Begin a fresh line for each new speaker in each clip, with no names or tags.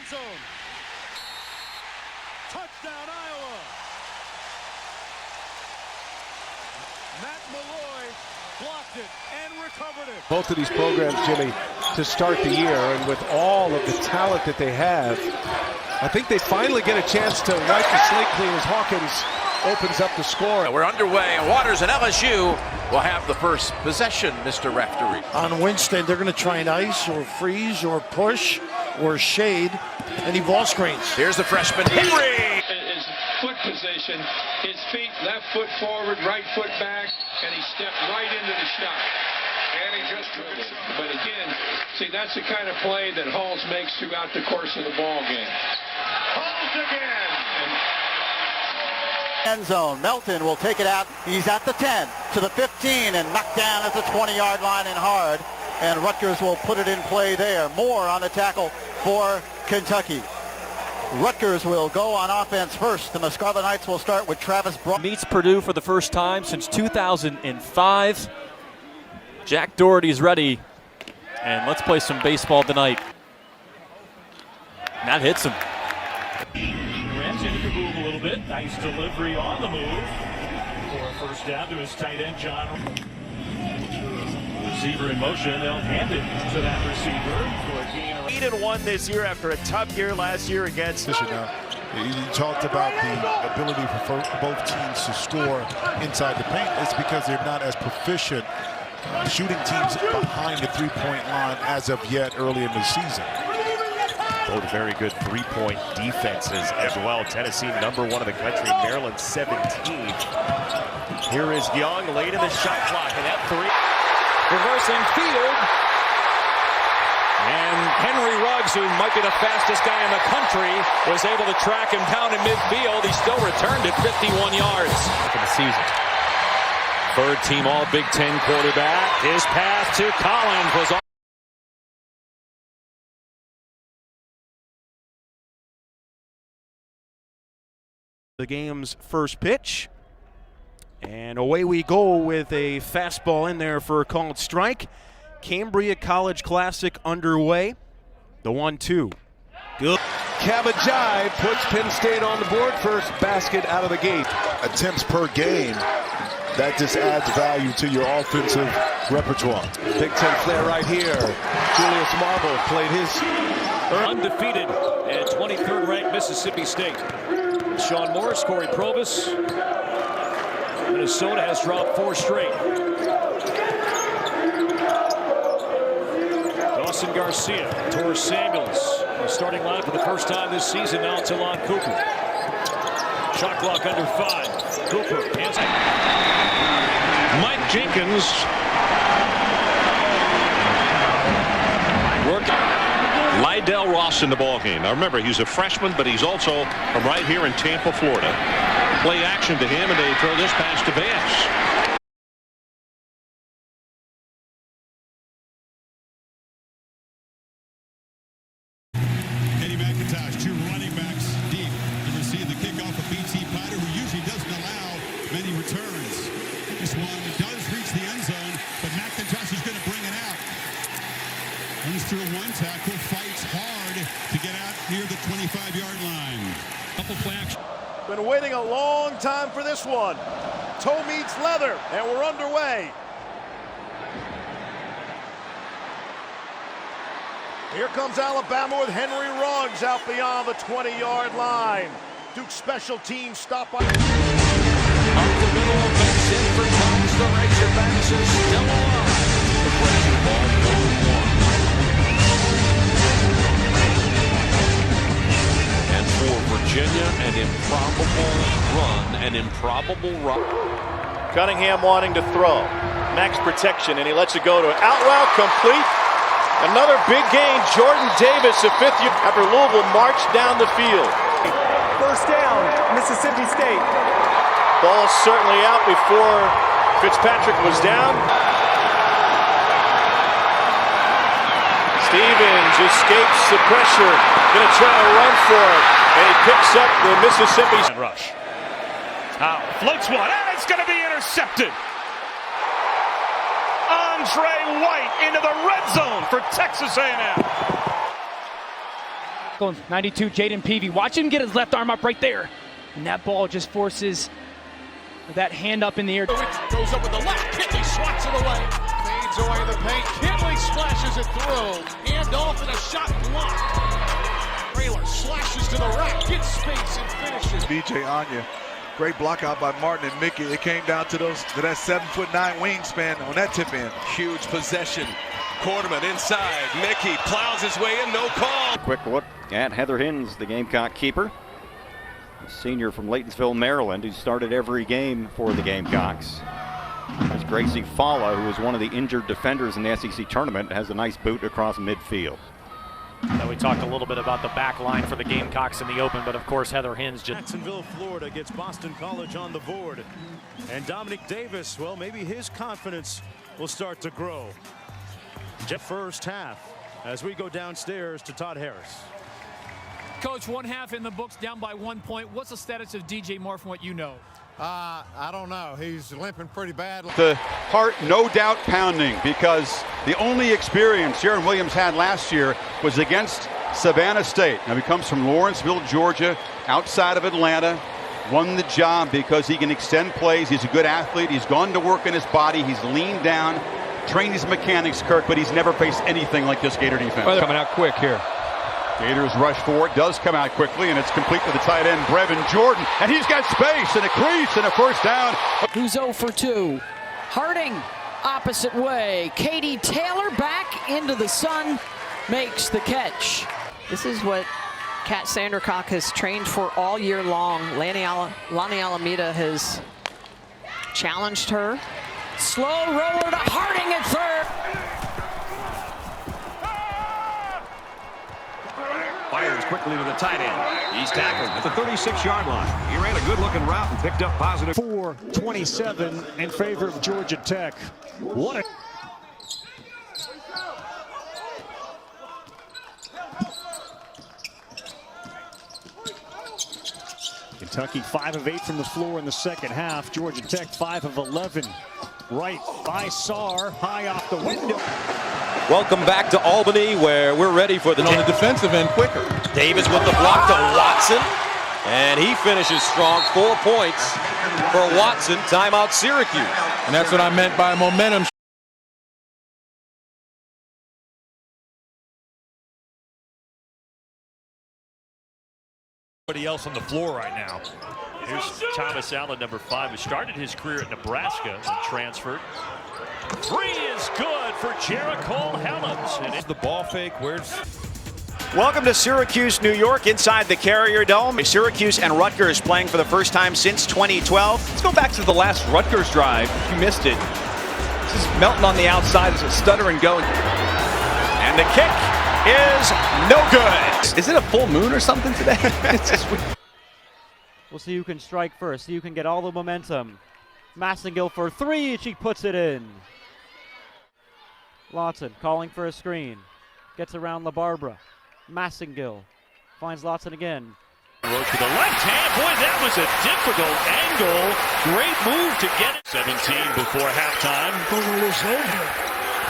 end zone. Touchdown, Iowa. Matt Malloy blocked it and recovered it.
Both of these programs, Jimmy, to start the year, and with all of the talent that they have, I think they finally get a chance to wipe the slate clean as Hawkins opens up the score.
We're underway, and Waters and LSU will have the first possession, Mr. Referee.
On Wednesday, they're going to try and ice or freeze or push or shade any ball screens.
Here's the freshman, Henry.
His foot position, his feet, left foot forward, right foot back, and he stepped right into the shot. And he just took it. But again, see, that's the kind of play that Halls makes throughout the course of the ball game. Halls again.
End zone. Melton will take it out. He's at the 10 to the 15 and knocked down at the 20-yard line and hard. And Rutgers will put it in play there. Moore on the tackle for Kentucky. Rutgers will go on offense first, and the Scarlet Knights will start with Travis Brown.
Meets Purdue for the first time since 2005. Jack Doherty's ready, and let's play some baseball tonight. And that hits him.
Rams into the move a little bit. Nice delivery on the move for a first down to his tight end, John. Receiver in motion. They'll hand it to that receiver for a gain.
8-1 this year after a tough year last year against.
You talked about the ability for both teams to score inside the paint. It's because they're not as proficient shooting teams behind the three-point line as of yet early in the season.
Both very good three-point defenses as well. Tennessee #1 in the country, Maryland 17th. Here is Young late in the shot clock, and that three. Reversing field. And Henry Ruggs, who might be the fastest guy in the country, was able to track him down in midfield. He still returned it 51 yards for the season. Third team All Big Ten quarterback. His pass to Collins was on.
The game's first pitch. And away we go with a fastball in there for a called strike. Cambria College Classic underway. The 1-2. Good.
Kabajai puts Penn State on the board. First basket out of the gate.
Attempts per game, that just adds value to your offensive repertoire.
Big Ten flair right here. Julius Marble played his.
Undefeated at 23rd ranked Mississippi State. Sean Morris, Corey Probus. Minnesota has dropped 4 straight. Dawson Garcia, Torres Samuels, starting line for the first time this season. Now it's Alon Cooper. Shot clock under 5. Cooper. Mike Jenkins. Lydell Ross in the ballgame. Now remember, he's a freshman, but he's also from right here in Tampa, Florida. Play action to him, and they throw this pass to Vance.
Two running backs deep to receive the kickoff of BT Potter, who usually doesn't allow many returns. This one does reach the end zone, but McIntosh is going to bring it out. Runs through one tackle, fights hard to get out near the 25-yard line. Couple play action.
Been waiting a long time for this one. Toe meets leather, and we're underway. Here comes Alabama with Henry Ruggs out beyond the 20-yard line. Duke's special teams stop by. Up the
middle of Ben's in for Combs. The Razorbacks are still alive. The Brady ball 1-1. And for Virginia, an improbable run.
Cunningham wanting to throw. Max protection, and he lets it go to out route complete. Another big gain, Jordan Davis, a 5th year after Louisville marched down the field.
First down, Mississippi State.
Ball certainly out before Fitzpatrick was down. Stevens escapes the pressure, going to try to run for it, and he picks up the Mississippi
rush. Floats one, and it's going to be intercepted. Andre White into the red zone for Texas A&M.
tackle, 92, Jaden Peavy. Watch him get his left arm up right there. And that ball just forces that hand up in the air.
Goes up with the left. Kinley swats it away. Fades away in the paint. Kinley splashes it through. Hand off and a shot blocked. Traylor slashes to the rack. Gets space and finishes.
DJ Anya. Great block out by Martin and Mickey. It came down to that 7'9" wingspan on that tip in.
Huge possession. Quarterman inside. Mickey plows his way in, no call.
Quick look at Heather Hins, the Gamecock keeper. A senior from Laytonsville, Maryland, who started every game for the Gamecocks. There's Gracie Falla, who is one of the injured defenders in the SEC tournament, has a nice boot across midfield.
Now we talked a little bit about the back line for the Gamecocks in the open, but of course Heather Hins just...
Jacksonville, Florida gets Boston College on the board. And Dominic Davis, well, maybe his confidence will start to grow. First half as we go downstairs to Todd Harris.
Coach, one half in the books, down by 1 point. What's the status of DJ Moore from what you know?
I don't know. He's limping pretty bad.
The heart no doubt pounding because the only experience Jaron Williams had last year was against Savannah State. Now he comes from Lawrenceville, Georgia, outside of Atlanta. Won the job because he can extend plays. He's a good athlete. He's gone to work in his body. He's leaned down, trained his mechanics, Kirk, but he's never faced anything like this Gator defense.
Well, coming out quick here.
Gators rush forward, does come out quickly, and it's complete to the tight end, Brevin Jordan. And he's got space and a crease and a first down.
Who's 0 for 2? Harding, opposite way. Katie Taylor back into the sun, makes the catch.
This is what Kat Sandercock has trained for all year long. Lonnie Alameda has challenged her. Slow roller to Harding at third.
Fires quickly to the tight end. He's tackled at the 36-yard line. He ran a good-looking route and picked up positive.
4-27 in favor of Georgia Tech. What a... Kentucky 5 of 8 from the floor in the second half. Georgia Tech 5 of 11. Right by Sarr, high off the window.
Welcome back to Albany, where we're ready for the...
on the defensive end quicker.
Davis with the block to Watson, and he finishes strong. 4 points for Watson. Timeout Syracuse.
And that's what I meant by momentum.
Everybody else on the floor right now.
Here's Thomas Allen, number 5, who started his career at Nebraska and transferred. 3 is good for Jericho Helms. And it's
the ball fake. Where's...
Welcome to Syracuse, New York, inside the Carrier Dome. Syracuse and Rutgers playing for the first time since 2012.
Let's go back to the last Rutgers drive. If you missed it, this is Melton on the outside. There's a stutter and go.
And the kick is no good.
Is it a full moon or something today? It's just weird.
We'll see who can strike first, see who can get all the momentum. Massengill for 3, and she puts it in. Lawson calling for a screen. Gets around LaBarbera. Massengill finds Lawson again.
Roach with the left hand. Boy, that was a difficult angle. Great move to get it. 17 before halftime.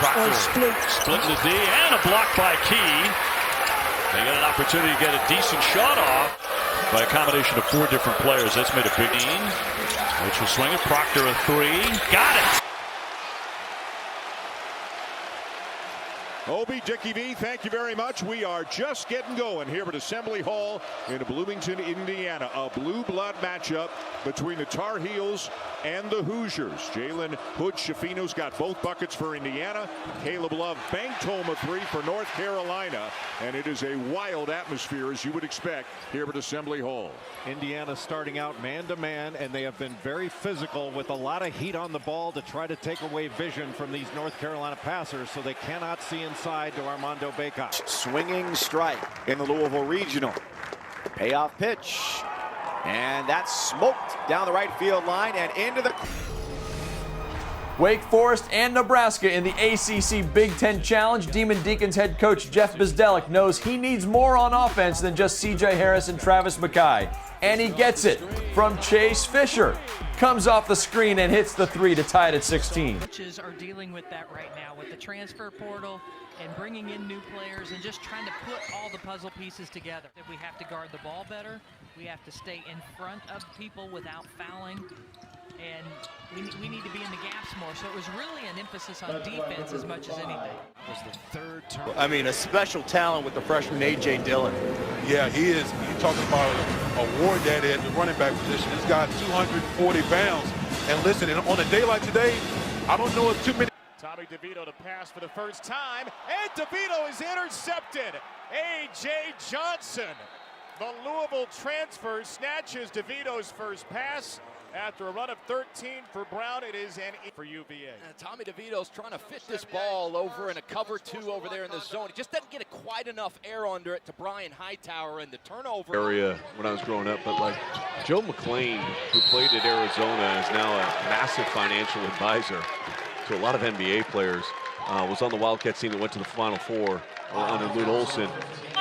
Proctor splitting the D and a block by Key. They got an opportunity to get a decent shot off by a combination of 4 different players. That's made a big gain. Which will swing it. Proctor a 3. Got it.
Obi, Dickie V, thank you very much. We are just getting going here at Assembly Hall in Bloomington, Indiana. A blue blood matchup between the Tar Heels and the Hoosiers. Jalen Hood-Schifino's got both buckets for Indiana. Caleb Love banked home a 3 for North Carolina. And it is a wild atmosphere, as you would expect, here at Assembly Hall.
Indiana starting out man-to-man, and they have been very physical with a lot of heat on the ball to try to take away vision from these North Carolina passers so they cannot see inside to Armando Bacot.
Swinging strike in the Louisville Regional. Payoff pitch. And that's smoked down the right field line and into the...
Wake Forest and Nebraska in the ACC Big Ten Challenge. Demon Deacons head coach Jeff Bzdelik knows he needs more on offense than just C.J. Harris and Travis Mackay. And he gets it from Chase Fisher. comes off the screen and hits the three to tie it at 16.
Coaches are dealing with that right now with the transfer portal and bringing in new players and just trying to put all the puzzle pieces together. We have to guard the ball better. We have to stay in front of people without fouling. And we need to be in the gaps more. So it was really an emphasis on defense as much as anything.
That was the third turn.
I mean, a special talent with the freshman A.J. Dillon.
Yeah, he is. You're talking about a war daddy at the running back position. This guy's 240 pounds. And listen, on a day like today, I don't know if too many.
Tommy DeVito to pass for the first time, and DeVito is intercepted. A.J. Johnson, the Louisville transfer, snatches DeVito's first pass. After a run of 13 for Brown, it is an E for UVA.
Tommy DeVito's trying to fit this ball over in a cover two over there in the zone. He just doesn't get quite enough air under it to Brian Hightower, and the turnover.
Area when I was growing up, but like Joe McClain, who played at Arizona, is now a massive financial advisor to a lot of NBA players. Was on the Wildcat team that went to the Final Four under Lute Olson.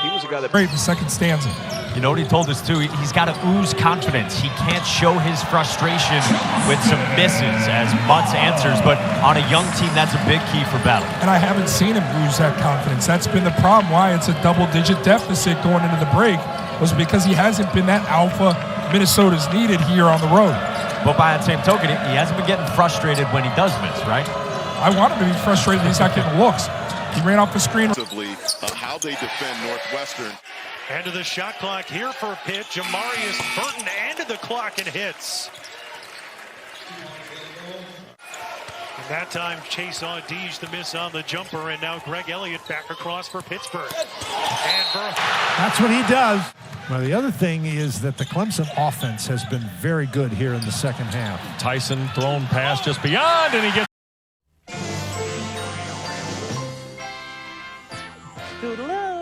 He was a guy that.
Great, the second stanza.
You know what he told us too? He's got to ooze confidence. He can't show his frustration with some misses as Mutt's answers, but on a young team, that's a big key for Battle.
And I haven't seen him ooze that confidence. That's been the problem. Why it's a double-digit deficit going into the break was because he hasn't been that alpha Minnesota's needed here on the road.
But by that same token, he hasn't been getting frustrated when he does miss, right?
I want him to be frustrated. He's not getting looks. He ran off the screen.
How they defend Northwestern.
End of the shot clock here for a pitch. Jamarius Burton ended the clock and hits. And that time Chase Audige the miss on the jumper, and now Greg Elliott back across for Pittsburgh. And
that's what he does. Well, the other thing is that the Clemson offense has been very good here in the second half.
Tyson thrown pass just beyond, and he gets.
Toodaloo.